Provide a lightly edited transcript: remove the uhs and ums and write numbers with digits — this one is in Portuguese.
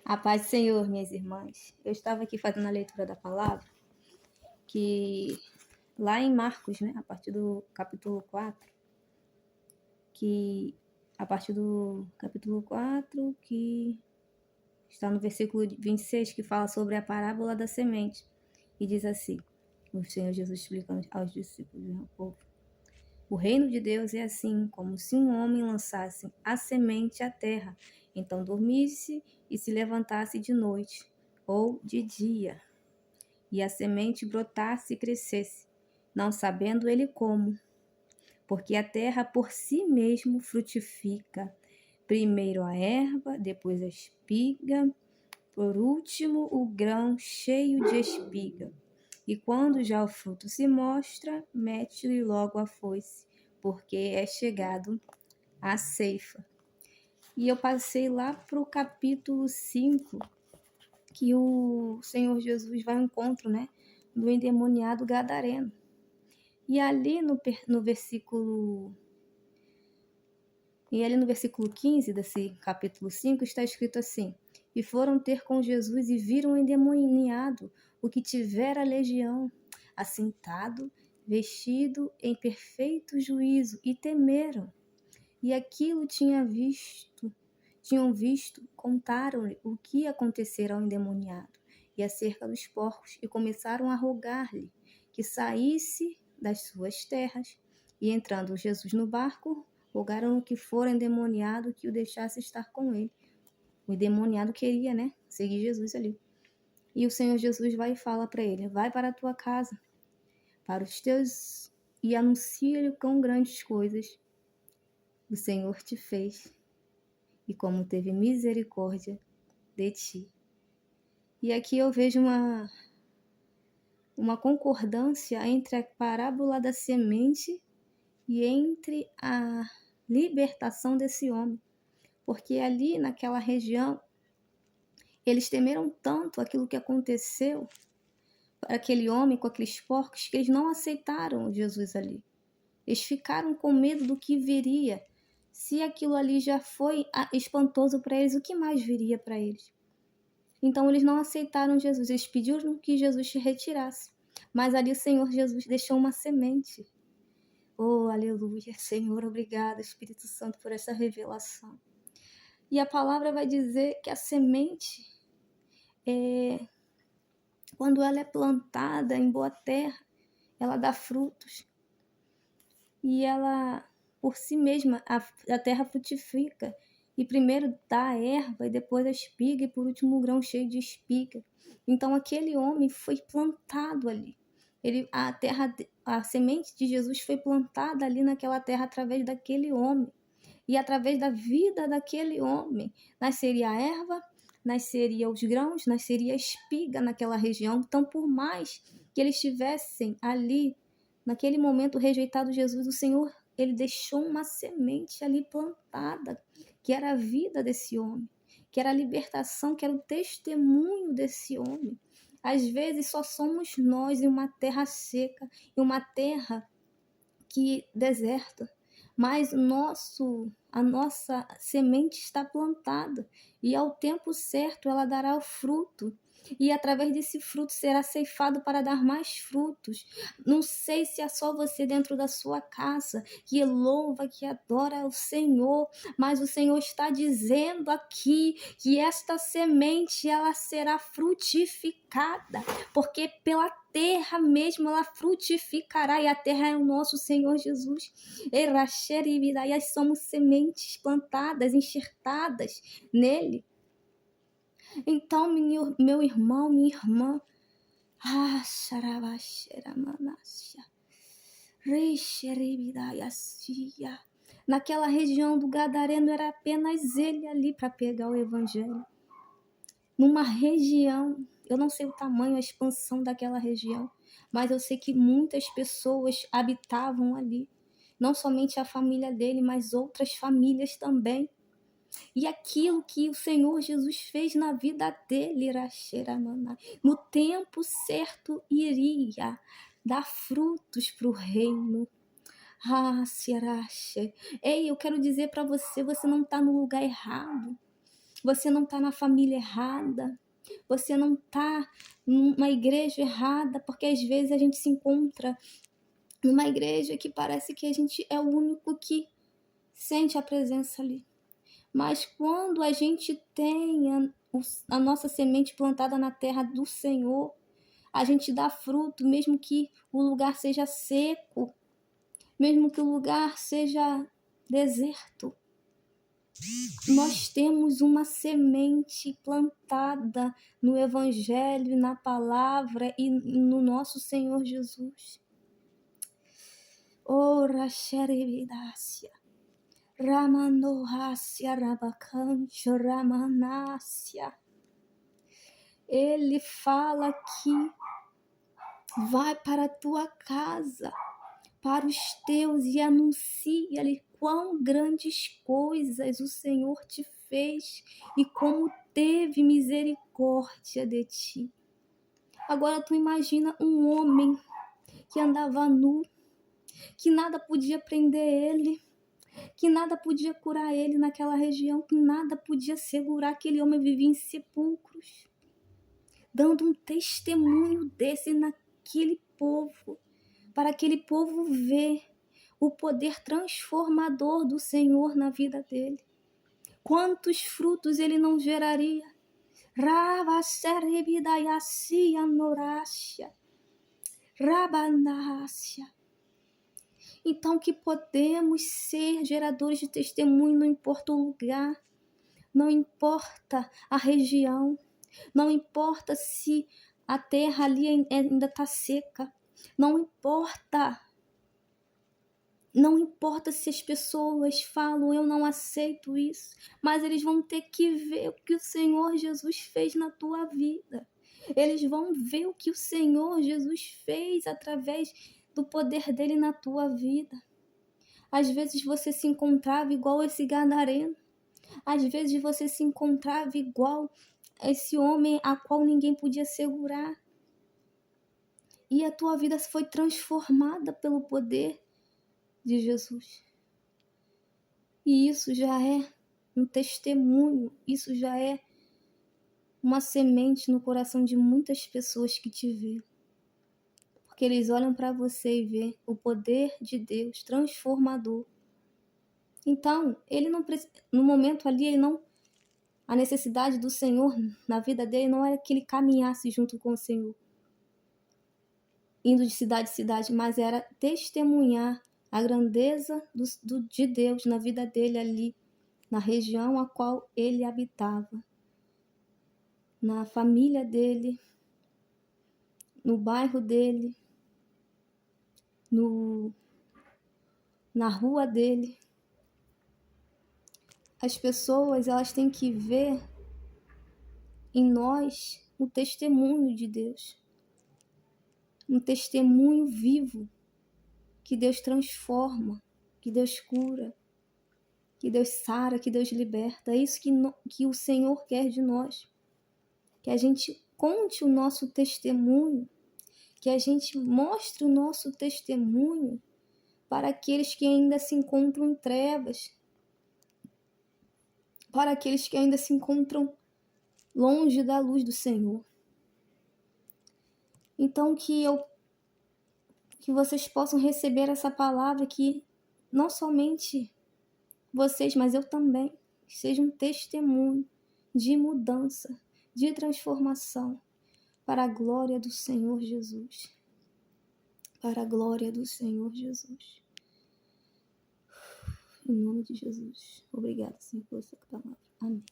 A paz do Senhor, minhas irmãs. Eu estava aqui fazendo a leitura da palavra, que lá em Marcos, né, a partir do capítulo 4, que a partir do capítulo 4, que está no versículo 26, que fala sobre a parábola da semente. E diz assim, o Senhor Jesus explicando aos discípulos, ao povo: o reino de Deus é assim, como se um homem lançasse a semente à terra, então dormisse e se levantasse de noite ou de dia, e a semente brotasse e crescesse, não sabendo ele como, porque a terra por si mesmo frutifica, primeiro a erva, depois a espiga, por último o grão cheio de espiga. E quando já o fruto se mostra, mete-lhe logo a foice, porque é chegado a ceifa. E eu passei lá para o capítulo 5, que o Senhor Jesus vai ao encontro, né, do endemoniado gadareno. E ali no versículo 15 desse capítulo 5 está escrito assim: e foram ter com Jesus e viram o endemoniado, o que tivera legião, assentado, vestido em perfeito juízo, e temeram. E aquilo tinham visto, contaram-lhe o que acontecera ao endemoniado e acerca dos porcos, e começaram a rogar-lhe que saísse das suas terras. E entrando Jesus no barco, rogaram que fora endemoniado que o deixasse estar com ele. O endemoniado queria, né, seguir Jesus ali. E o Senhor Jesus vai e fala para ele: vai para a tua casa, para os teus, e anuncia-lhe quão grandes coisas o Senhor te fez e como teve misericórdia de ti. E aqui eu vejo uma concordância entre a parábola da semente e entre a libertação desse homem. Porque ali naquela região, eles temeram tanto aquilo que aconteceu para aquele homem com aqueles porcos, que eles não aceitaram Jesus ali. Eles ficaram com medo do que viria. Se aquilo ali já foi espantoso para eles, o que mais viria para eles? Então eles não aceitaram Jesus, eles pediram que Jesus se retirasse. Mas ali o Senhor Jesus deixou uma semente. Oh, aleluia, Senhor, obrigada, Espírito Santo, por essa revelação. E a palavra vai dizer que a semente, quando ela é plantada em boa terra, ela dá frutos. E ela, por si mesma, a terra frutifica. E primeiro dá a erva, e depois a espiga, e por último o grão cheio de espiga. Então aquele homem foi plantado ali. A semente de Jesus foi plantada ali naquela terra através daquele homem. E através da vida daquele homem, nasceria a erva, nasceria os grãos, nasceria a espiga naquela região. Então, por mais que eles estivessem ali, naquele momento rejeitado Jesus, o Senhor, ele deixou uma semente ali plantada, que era a vida desse homem, que era a libertação, que era o testemunho desse homem. Às vezes só somos nós em uma terra seca, em uma terra que deserta, mas a nossa semente está plantada e ao tempo certo ela dará o fruto. E através desse fruto será ceifado para dar mais frutos. Não sei se é só você dentro da sua casa que louva, que adora o Senhor, mas o Senhor está dizendo aqui que esta semente ela será frutificada, porque pela terra mesmo ela frutificará, e a terra é o nosso Senhor Jesus. E somos sementes plantadas, enxertadas nele. Então, meu irmão, minha irmã, naquela região do Gadareno era apenas ele ali para pegar o evangelho. Numa região, eu não sei o tamanho, a expansão daquela região, mas eu sei que muitas pessoas habitavam ali. Não somente a família dele, mas outras famílias também. E aquilo que o Senhor Jesus fez na vida dele, no tempo certo iria dar frutos para o reino. Ei, eu quero dizer para você, você não está no lugar errado. Você não está na família errada. Você não está numa igreja errada, porque às vezes a gente se encontra numa igreja que parece que a gente é o único que sente a presença ali. Mas quando a gente tem a nossa semente plantada na terra do Senhor, a gente dá fruto, mesmo que o lugar seja seco, mesmo que o lugar seja deserto. Nós temos uma semente plantada no Evangelho, na palavra e no nosso Senhor Jesus. Ora xerebidácia, ramanohácia, rabacancho, ramanácia. Ele fala que vai para a tua casa, para os teus, e anuncia-lhe quão grandes coisas o Senhor te fez e como teve misericórdia de ti. Agora tu imagina um homem que andava nu, que nada podia prender ele, que nada podia curar ele naquela região, que nada podia segurar aquele homem, vivia em sepulcros, dando um testemunho desse naquele povo, para aquele povo ver o poder transformador do Senhor na vida dele. Quantos frutos ele não geraria? Ravaserebidayacia norácia, rabanácia. Então que podemos ser geradores de testemunho, não importa o lugar, não importa a região, não importa se a terra ali ainda está seca, não importa se as pessoas falam, eu não aceito isso, mas eles vão ter que ver o que o Senhor Jesus fez na tua vida. Eles vão ver o que o Senhor Jesus fez através do poder dele na tua vida. Às vezes você se encontrava igual esse gadareno. Às vezes você se encontrava igual esse homem a qual ninguém podia segurar. E a tua vida foi transformada pelo poder de Jesus. E isso já é um testemunho, isso já é uma semente no coração de muitas pessoas que te vê. Porque eles olham para você e vê o poder de Deus transformador. Então, ele não no momento ali, ele não, a necessidade do Senhor na vida dele não era que ele caminhasse junto com o Senhor, indo de cidade em cidade, mas era testemunhar a grandeza de Deus na vida dele ali, na região a qual ele habitava, na família dele, no bairro dele, na rua dele. As pessoas, elas têm que ver em nós o testemunho de Deus, um testemunho vivo, que Deus transforma, que Deus cura, que Deus sara, que Deus liberta. É isso que o Senhor quer de nós, que a gente conte o nosso testemunho, que a gente mostre o nosso testemunho para aqueles que ainda se encontram em trevas, para aqueles que ainda se encontram longe da luz do Senhor. Então que vocês possam receber essa palavra, que não somente vocês, mas eu também, seja um testemunho de mudança, de transformação, para a glória do Senhor Jesus. Para a glória do Senhor Jesus. Em nome de Jesus. Obrigada, Senhor, por essa palavra. Amém.